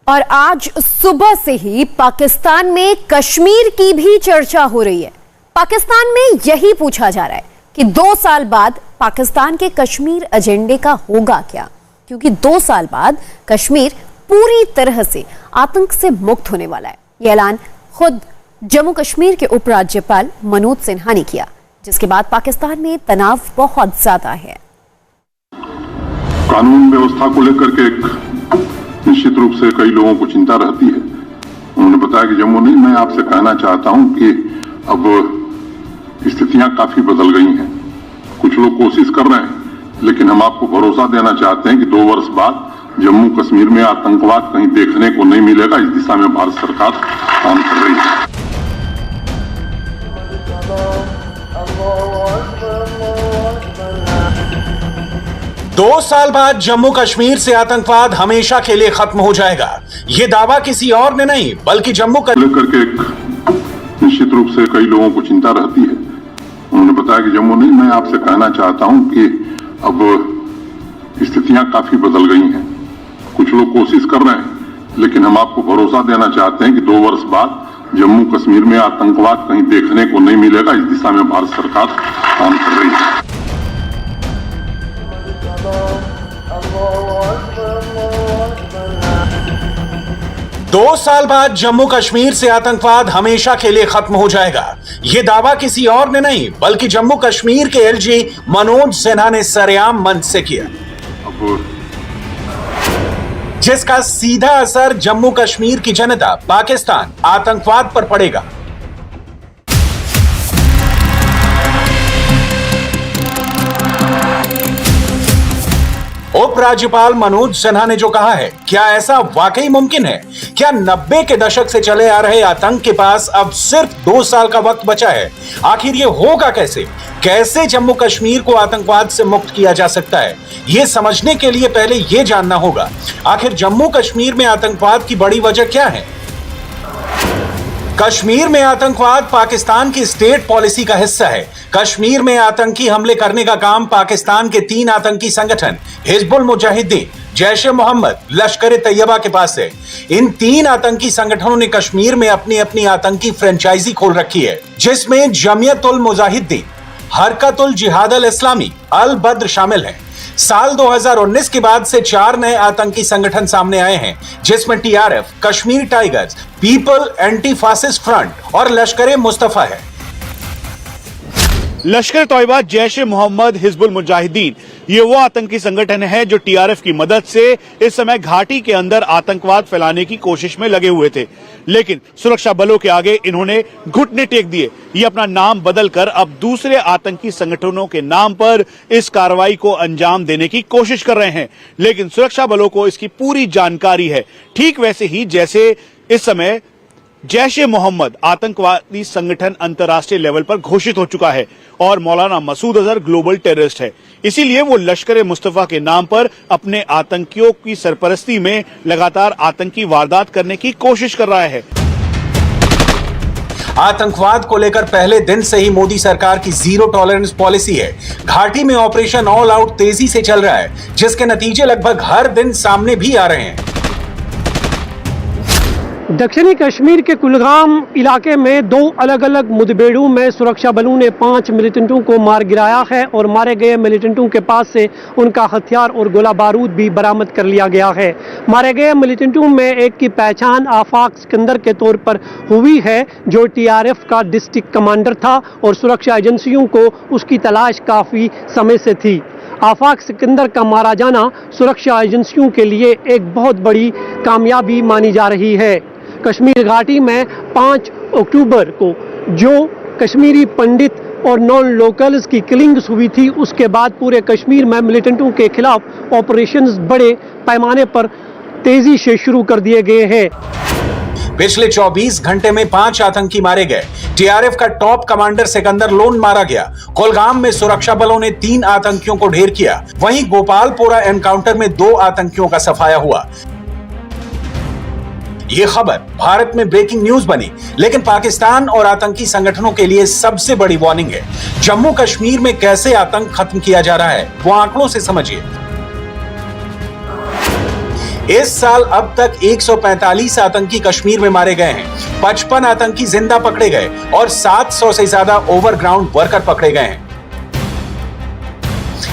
और आज सुबह से ही पाकिस्तान में कश्मीर की भी चर्चा हो रही है। पाकिस्तान में यही पूछा जा रहा है कि 2 साल बाद पाकिस्तान के कश्मीर एजेंडे का होगा क्या, क्योंकि 2 साल बाद कश्मीर पूरी तरह से आतंक से मुक्त होने वाला है। यह ऐलान खुद जम्मू कश्मीर के उपराज्यपाल मनोज सिन्हा ने किया, जिसके बाद पाकिस्तान में तनाव बहुत ज्यादा है। कानून व्यवस्था को लेकर के निश्चित रूप से कई लोगों को चिंता रहती है। उन्होंने बताया कि जम्मू नहीं, मैं आपसे कहना चाहता हूं कि अब स्थितियां काफी बदल गई हैं। कुछ लोग कोशिश कर रहे हैं, लेकिन हम आपको भरोसा देना चाहते हैं कि 2 वर्ष बाद जम्मू कश्मीर में आतंकवाद कहीं देखने को नहीं मिलेगा। इस दिशा में भारत सरकार काम कर रही है। 2 साल बाद जम्मू कश्मीर से आतंकवाद हमेशा के लिए खत्म हो जाएगा। ये दावा किसी और ने नहीं, बल्कि जम्मू लेकर के निश्चित रूप से कई लोगों को चिंता रहती है। उन्होंने बताया कि जम्मू नहीं, मैं आपसे कहना चाहता हूं कि अब स्थितियां काफी बदल गई हैं। कुछ लोग कोशिश कर रहे हैं, लेकिन हम आपको भरोसा देना चाहते हैं कि 2 वर्ष बाद जम्मू कश्मीर में आतंकवाद कहीं देखने को नहीं मिलेगा। इस दिशा में भारत सरकार काम कर रही है। दो साल बाद जम्मू कश्मीर से आतंकवाद हमेशा के लिए खत्म हो जाएगा। ये दावा किसी और ने नहीं, बल्कि जम्मू कश्मीर के एलजी मनोज सिन्हा ने सरेआम मंच से किया, जिसका सीधा असर जम्मू कश्मीर की जनता, पाकिस्तान, आतंकवाद पर पड़ेगा। उपराज्यपाल मनोज सिन्हा ने जो कहा है, क्या ऐसा वाकई मुमकिन है? क्या 90 के दशक से चले आ रहे आतंक के पास अब सिर्फ 2 साल का वक्त बचा है? आखिर ये होगा कैसे? कैसे जम्मू कश्मीर को आतंकवाद से मुक्त किया जा सकता है? ये समझने के लिए पहले ये जानना होगा, आखिर जम्मू कश्मीर में आतंकवाद की बड़ी वजह क्या है? कश्मीर में आतंकवाद पाकिस्तान की स्टेट पॉलिसी का हिस्सा है। कश्मीर में आतंकी हमले करने का काम पाकिस्तान के 3 आतंकी संगठन हिजबुल मुजाहिदीन, जैश ए मोहम्मद, लश्कर ए तैयबा के पास है। इन 3 आतंकी संगठनों ने कश्मीर में अपनी अपनी आतंकी फ्रेंचाइजी खोल रखी है, जिसमें जमियत उल मुजाहिदीन, हरकत उल जिहाद अल इस्लामी, अल बद्र शामिल है। साल 2019 के बाद से 4 नए आतंकी संगठन सामने आए हैं, जिसमें TRF, Kashmir tigers, people anti fascist front और लश्कर मुस्तफा है। लश्कर तैयबा, जैश ए मोहम्मद, हिजबुल मुजाहिदीन, ये वो आतंकी संगठन है जो टीआरएफ की मदद से इस समय घाटी के अंदर आतंकवाद फैलाने की कोशिश में लगे हुए थे, लेकिन सुरक्षा बलों के आगे इन्होंने घुटने टेक दिए। ये अपना नाम बदलकर अब दूसरे आतंकी संगठनों के नाम पर इस कार्रवाई को अंजाम देने की कोशिश कर रहे हैं, लेकिन सुरक्षा बलों को इसकी पूरी जानकारी है। ठीक वैसे ही जैसे इस समय जैश ए मोहम्मद आतंकवादी संगठन अंतर्राष्ट्रीय लेवल पर घोषित हो चुका है और मौलाना मसूद अजहर ग्लोबल टेररिस्ट है, इसीलिए वो लश्कर ए मुस्तफा के नाम पर अपने आतंकियों की सरपरस्ती में लगातार आतंकी वारदात करने की कोशिश कर रहा है। आतंकवाद को लेकर पहले दिन से ही मोदी सरकार की जीरो टॉलरेंस पॉलिसी है। घाटी में ऑपरेशन ऑल आउट तेजी से चल रहा है, जिसके नतीजे लगभग हर दिन सामने भी आ रहे हैं। दक्षिणी कश्मीर के कुलगाम इलाके में 2 अलग अलग मुठभेड़ों में सुरक्षा बलों ने 5 मिलिटेंटों को मार गिराया है और मारे गए मिलिटेंटों के पास से उनका हथियार और गोला बारूद भी बरामद कर लिया गया है। मारे गए मिलिटेंटों में एक की पहचान आफाक सिकंदर के तौर पर हुई है, जो टीआरएफ का डिस्ट्रिक्ट कमांडर था और सुरक्षा एजेंसियों को उसकी तलाश काफ़ी समय से थी। आफाक सिकंदर का मारा जाना सुरक्षा एजेंसियों के लिए एक बहुत बड़ी कामयाबी मानी जा रही है। कश्मीर घाटी में 5 अक्टूबर को जो कश्मीरी पंडित और नॉन लोकल्स की किलिंग्स हुई थी, उसके बाद पूरे कश्मीर में मिलिटेंटों के खिलाफ ऑपरेशंस बड़े पैमाने पर तेजी से शुरू कर दिए गए हैं। पिछले 24 घंटे में 5 आतंकी मारे गए। टीआरएफ का टॉप कमांडर सिकंदर लोन मारा गया। कुलगाम में सुरक्षा बलों ने 3 आतंकियों को ढेर किया। वहीं गोपालपोरा एनकाउंटर में 2 आतंकियों का सफाया हुआ। ये खबर भारत में ब्रेकिंग न्यूज बनी, लेकिन पाकिस्तान और आतंकी संगठनों के लिए सबसे बड़ी वार्निंग है। जम्मू कश्मीर में कैसे आतंक खत्म किया जा रहा है, वो आंकड़ों से समझिए। इस साल अब तक 145 आतंकी कश्मीर में मारे गए हैं, 55 आतंकी जिंदा पकड़े गए और 700 से ज्यादा ओवरग्राउंड वर्कर पकड़े गए हैं।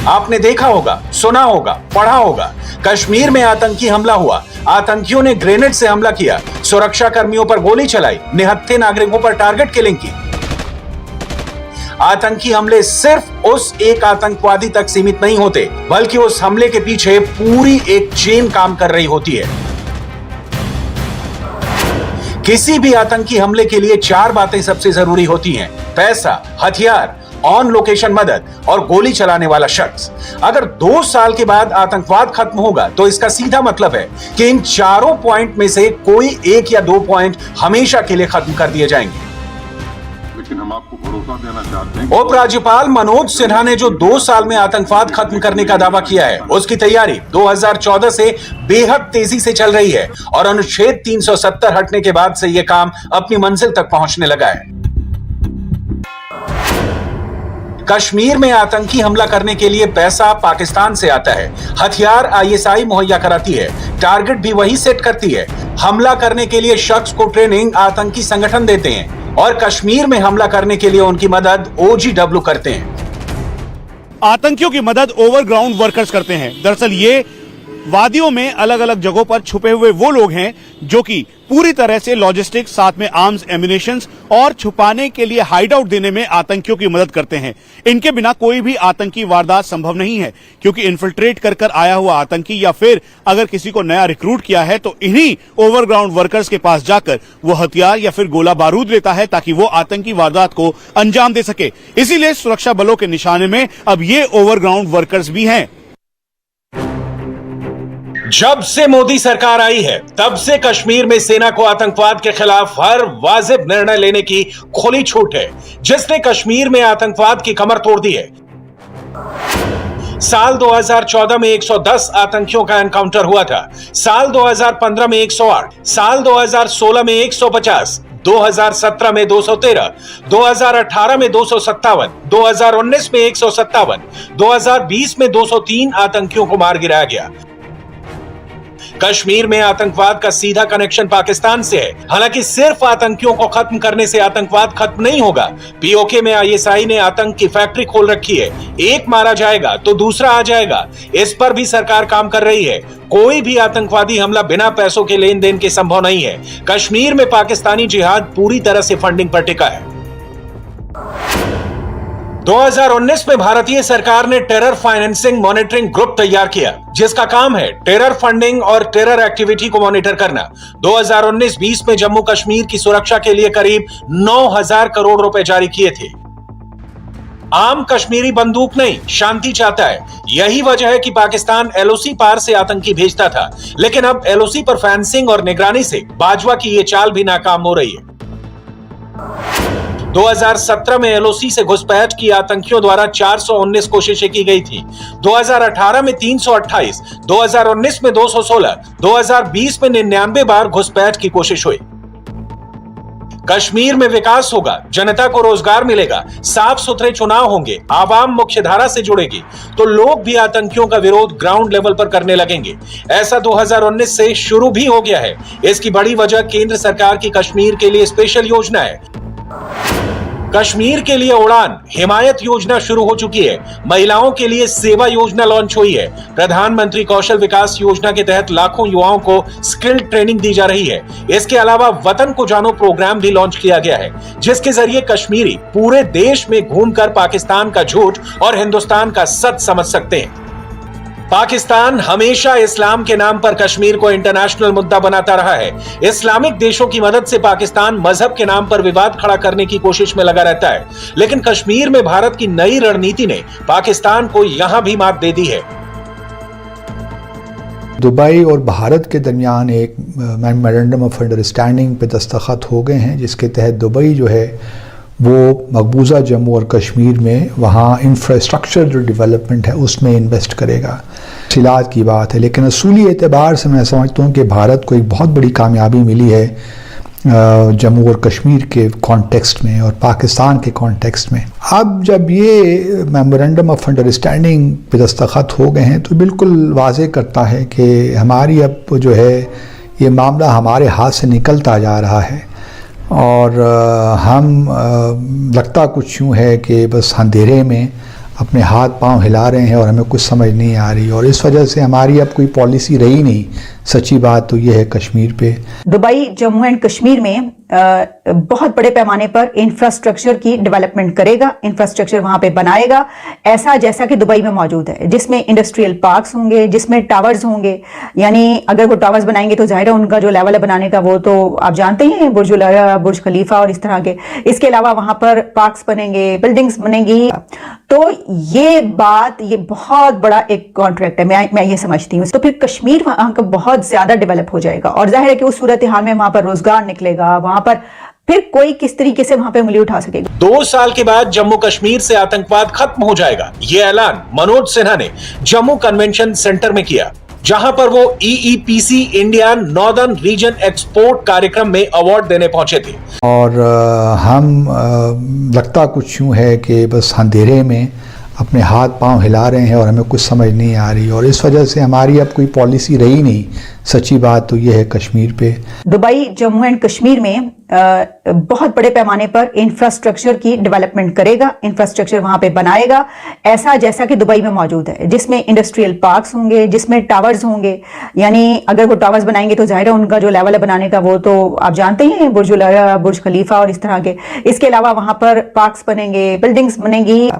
आपने देखा होगा, सुना होगा, पढ़ा होगा, कश्मीर में आतंकी हमला हुआ, आतंकियों ने ग्रेनेड से हमला किया, सुरक्षा कर्मियों पर गोली चलाई, निहत्थे नागरिकों पर टारगेट किलिंग की। आतंकी हमले सिर्फ उस एक आतंकवादी तक सीमित नहीं होते, बल्कि उस हमले के पीछे पूरी एक चेन काम कर रही होती है। किसी भी आतंकी हमले के लिए 4 बातें सबसे जरूरी होती हैं: पैसा, हथियार, ऑन लोकेशन मदद और गोली चलाने वाला शख्स। अगर 2 साल के बाद आतंकवाद खत्म होगा तो इसका सीधा मतलब है कि इन 4 पॉइंट में से कोई 1 या 2 पॉइंट हमेशा के लिए खत्म कर दिए जाएंगे। लेकिन हम आपको भरोसा देना चाहते हैं। उपराज्यपाल मनोज सिन्हा ने जो 2 साल में आतंकवाद खत्म करने का दावा किया है, उसकी तैयारी 2014 से बेहद तेजी से चल रही है और अनुच्छेद 370 हटने के बाद से यह काम अपनी मंजिल तक पहुंचने लगा है। कश्मीर में आतंकी हमला करने के लिए पैसा पाकिस्तान से आता है, हथियार आईएसआई मुहैया कराती है, टारगेट भी वही सेट करती है, हमला करने के लिए शख्स को ट्रेनिंग आतंकी संगठन देते हैं और कश्मीर में हमला करने के लिए उनकी मदद OGW करते हैं। आतंकियों की मदद ओवरग्राउंड वर्कर्स करते हैं। दरअसल ये वादियों में अलग अलग जगहों पर छुपे हुए वो लोग हैं जो कि पूरी तरह से लॉजिस्टिक्स, साथ में आर्म्स, एम्युनिशंस और छुपाने के लिए हाइड आउट देने में आतंकियों की मदद करते हैं। इनके बिना कोई भी आतंकी वारदात संभव नहीं है, क्योंकि इन्फिल्ट्रेट कर आया हुआ आतंकी या फिर अगर किसी को नया रिक्रूट किया है तो इन्हीं ओवरग्राउंड वर्कर्स के पास जाकर वो हथियार या फिर गोला बारूद लेता है ताकि वो आतंकी वारदात को अंजाम दे सके। इसीलिए सुरक्षा बलों के निशाने में अब ये ओवरग्राउंड वर्कर्स भी हैं। जब से मोदी सरकार आई है, तब से कश्मीर में सेना को आतंकवाद के खिलाफ हर वाजिब निर्णय लेने की खुली छूट है, जिसने कश्मीर में आतंकवाद की कमर तोड़ दी है। साल 2014 में 110 आतंकियों का एनकाउंटर हुआ था, साल 2015 में 108, साल 2016 में 150, 2017 में 213, 2018 में 257, 2019 में 157, 2020 में 203 आतंकियों को मार गिराया गया। कश्मीर में आतंकवाद का सीधा कनेक्शन पाकिस्तान से है। हालांकि सिर्फ आतंकियों को खत्म करने से आतंकवाद खत्म नहीं होगा। पीओके में आईएसआई ने आतंक की फैक्ट्री खोल रखी है। एक मारा जाएगा तो दूसरा आ जाएगा, इस पर भी सरकार काम कर रही है। कोई भी आतंकवादी हमला बिना पैसों के लेन देन के संभव नहीं है। कश्मीर में पाकिस्तानी जिहाद पूरी तरह से फंडिंग पर टिका है। 2019 में भारतीय सरकार ने टेरर फाइनेंसिंग मॉनिटरिंग ग्रुप तैयार किया, जिसका काम है टेरर फंडिंग और टेरर एक्टिविटी को मॉनिटर करना। 2019-20 में जम्मू कश्मीर की सुरक्षा के लिए करीब 9,000 करोड़ रुपए जारी किए थे। आम कश्मीरी बंदूक नहीं, शांति चाहता है। यही वजह है कि पाकिस्तान एलओसी पार से आतंकी भेजता था, लेकिन अब एलओसी पर फेंसिंग और निगरानी से बाजवा की ये चाल भी नाकाम हो रही है। 2017 में एलओसी से घुसपैठ की आतंकियों द्वारा 419 कोशिशें की गई थी, 2018 में 328, 2019 में 216, 2020 में 99 बार घुसपैठ की कोशिश हुई। कश्मीर में विकास होगा, जनता को रोजगार मिलेगा, साफ सुथरे चुनाव होंगे, आवाम मुख्य धारा से जुड़ेगी, तो लोग भी आतंकियों का विरोध ग्राउंड लेवल पर करने लगेंगे। ऐसा 2019 से शुरू भी हो गया है। इसकी बड़ी वजह केंद्र सरकार की कश्मीर के लिए स्पेशल योजना है। कश्मीर के लिए उड़ान हिमायत योजना शुरू हो चुकी है। महिलाओं के लिए सेवा योजना लॉन्च हुई है। प्रधानमंत्री कौशल विकास योजना के तहत लाखों युवाओं को स्किल ट्रेनिंग दी जा रही है। इसके अलावा वतन को जानो प्रोग्राम भी लॉन्च किया गया है, जिसके जरिए कश्मीरी पूरे देश में घूमकर पाकिस्तान का झूठ और हिंदुस्तान का सच समझ सकते हैं। पाकिस्तान हमेशा इस्लाम के नाम पर कश्मीर को इंटरनेशनल मुद्दा बनाता रहा है। इस्लामिक देशों की मदद से पाकिस्तान मजहब के नाम पर विवाद खड़ा करने की कोशिश में लगा रहता है, लेकिन कश्मीर में भारत की नई रणनीति ने पाकिस्तान को यहां भी मात दे दी है। दुबई और भारत के दरमियान एक मेमोरेंडम ऑफ अंडरस्टैंडिंग पे दस्तखत हो गए हैं, जिसके तहत दुबई जो है वो मकबूजा जम्मू और कश्मीर में वहाँ इंफ्रास्ट्रक्चर जो डेवलपमेंट है उसमें इन्वेस्ट करेगा। सिलात की बात है, लेकिन असूली एतबार से मैं समझता हूँ कि भारत को एक बहुत बड़ी कामयाबी मिली है जम्मू और कश्मीर के कॉन्टेक्स्ट में और पाकिस्तान के कॉन्टेक्स्ट में। अब जब ये मेमोरेंडम ऑफ अंडरस्टैंडिंग पे दस्तखत हो गए हैं तो बिल्कुल वाज़े करता है कि हमारी अब जो है ये मामला हमारे हाथ से निकलता जा रहा है और हम लगता कुछ यूँ है कि बस अंधेरे में अपने हाथ पांव हिला रहे हैं और हमें कुछ समझ नहीं आ रही, और इस वजह से हमारी अब कोई पॉलिसी रही नहीं। सच्ची बात तो ये है कश्मीर पे। दुबई जम्मू एंड कश्मीर में बहुत बड़े पैमाने पर इंफ्रास्ट्रक्चर की डेवलपमेंट करेगा, इंफ्रास्ट्रक्चर वहां पे बनाएगा ऐसा जैसा कि दुबई में मौजूद है, जिसमें इंडस्ट्रियल पार्क्स होंगे, जिसमें टावर्स होंगे। यानी अगर वो टावर्स बनाएंगे तो जाहिर है उनका जो लेवल है बनाने का वो तो आप जानते ही हैं, बुर्ज खलीफा और इस तरह के। इसके अलावा वहां पर पार्क्स बनेंगे, बिल्डिंग्स बनेंगी। तो ये बहुत बड़ा एक कॉन्ट्रैक्ट है, मैं ये समझती हूँ। तो फिर कश्मीर वहां का बहुत ज्यादा डेवलप हो जाएगा और जाहिर है कि उस सूरत हाल में वहां पर रोजगार निकलेगा, वहां पर फिर कोई किस तरीके से वहां पे उंगली उठा सकेगा। 2 साल के बाद जम्मू कश्मीर से आतंकवाद खत्म हो जाएगा, ये ऐलान मनोज सिन्हा ने जम्मू कन्वेंशन सेंटर में किया, जहां पर वो EEPC India northern region export कार्यक्रम में अवार्ड देने पहुंचे थे। और हम लगता कुछ यूँ है कि बस अंधेरे में अपने हाथ पांव हिला रहे हैं और हमें कुछ समझ नहीं आ रही, और इस वजह से हमारी अब कोई पॉलिसी रही नहीं। सच्ची बात तो ये है कश्मीर पे। दुबई जम्मू एंड कश्मीर में बहुत बड़े पैमाने पर इंफ्रास्ट्रक्चर की डेवलपमेंट करेगा, इंफ्रास्ट्रक्चर वहां पे बनाएगा ऐसा जैसा कि दुबई में मौजूद है, जिसमें इंडस्ट्रियल पार्क्स होंगे, जिसमें टावर्स होंगे। यानी अगर वो टावर्स बनाएंगे तो जाहिर है उनका जो लेवल है बनाने का वो तो आप जानते ही हैं, बुर्ज खलीफा और इस तरह के। इसके अलावा वहां पर पार्क्स बनेंगे, बिल्डिंग्स बनेंगी।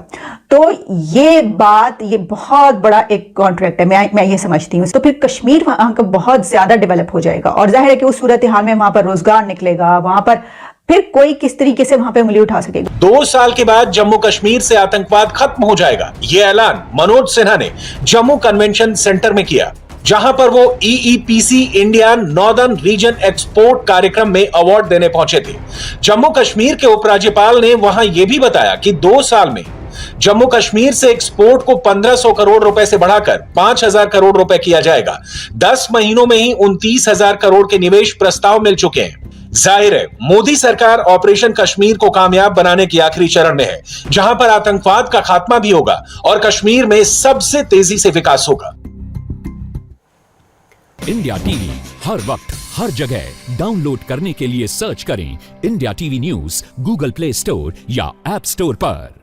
तो ये बहुत बड़ा एक कॉन्ट्रैक्ट है, मैं ये समझती हूँ। तो फिर कश्मीर वहां का बहुत ज्यादा डेवलप हो जाएगा और जाहिर है कि उस सूरत हाल में वहां पर रोजगार निकलेगा, वहां पर फिर कोई किस तरीके से वहां पे उंगली उठा सकेगा। 2 साल के बाद जम्मू कश्मीर से आतंकवाद खत्म हो जाएगा, ये ऐलान मनोज सिन्हा ने जम्मू कन्वेंशन सेंटर में किया, जहां पर वो EEPC India northern region export कार्यक्रम में अवार्ड देने पहुंचे थे। जम्मू कश्मीर के उपराज्यपाल ने वहां यह भी बताया कि 2 साल में जम्मू कश्मीर से एक्सपोर्ट को 1500 करोड़ रुपए से बढ़ाकर 5000 करोड़ रुपए किया जाएगा। 10 महीनों में ही 29,000 करोड़ के निवेश प्रस्ताव मिल चुके हैं। जाहिर है मोदी सरकार ऑपरेशन कश्मीर को कामयाब बनाने की आखिरी चरण में है, जहां पर आतंकवाद का खात्मा भी होगा और कश्मीर में सबसे तेजी से विकास होगा। इंडिया टीवी हर वक्त हर जगह डाउनलोड करने के लिए सर्च करें India TV news Google play store या ऐप स्टोर पर।